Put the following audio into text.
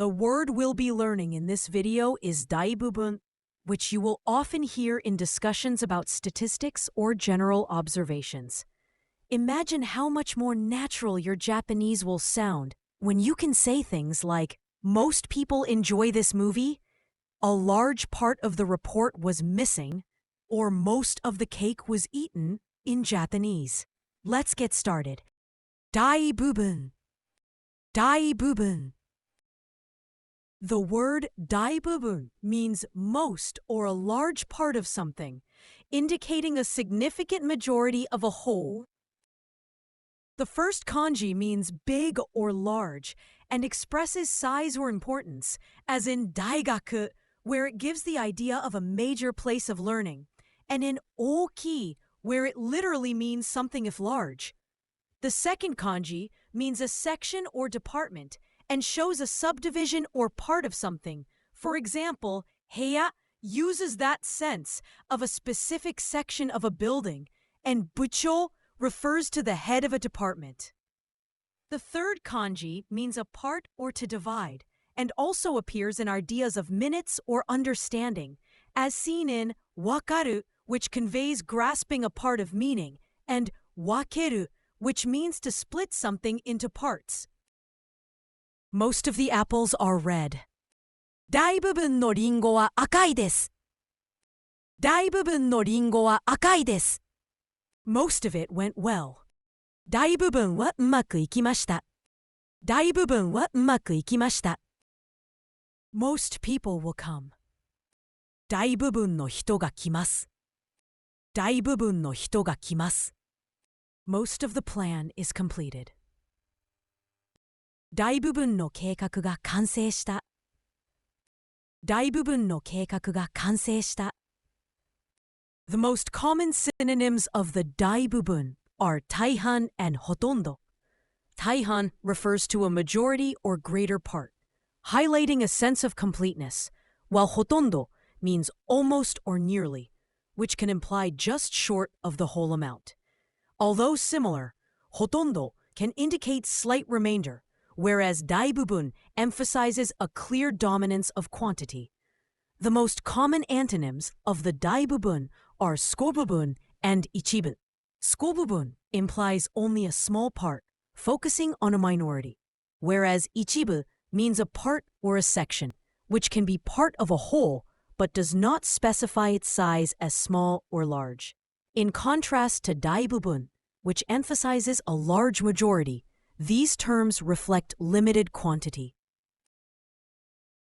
The word we'll be learning in this video is daibubun, which you will often hear in discussions about statistics or general observations. Imagine how much more natural your Japanese will sound when you can say things like, "Most people enjoy this movie," "A large part of the report was missing," or "Most of the cake was eaten" in Japanese. Let's get started. Daibubun. Daibubun. The word daibubun means most or a large part of something, indicating a significant majority of a whole. The first kanji means big or large and expresses size or importance, as in daigaku, where it gives the idea of a major place of learning, and in oki, where it literally means something if large. The second kanji means a section or department and shows a subdivision or part of something. For example, heya uses that sense of a specific section of a building, and bucho refers to the head of a department. The third kanji means a part or to divide, and also appears in ideas of minutes or understanding, as seen in wakaru, which conveys grasping a part of meaning, and wakeru, which means to split something into parts. Most of the apples are red. 大部分のリンゴは赤いです。大部分のリンゴは赤いです。Most of it went well. 大部分はうまくいきました。大部分はうまくいきました。Most people will come. 大部分の人が来ます。大部分の人が来ます。Most of the plan is completed. 大部分の計画が完成した。大部分の計画が完成した。The most common synonyms of the 大部分 are 大半 and ほとんど. 大半 refers to a majority or greater part, highlighting a sense of completeness, while ほとんど means almost or nearly, which can imply just short of the whole amount. Although similar, ほとんど can indicate slight remainder, whereas 大部分 emphasizes a clear dominance of quantity. The most common antonyms of the 大部分 are 少部分 and 一部. 少部分 implies only a small part, focusing on a minority, whereas 一部 means a part or a section, which can be part of a whole but does not specify its size as small or large. In contrast to 大部分, which emphasizes a large majority, these terms reflect limited quantity.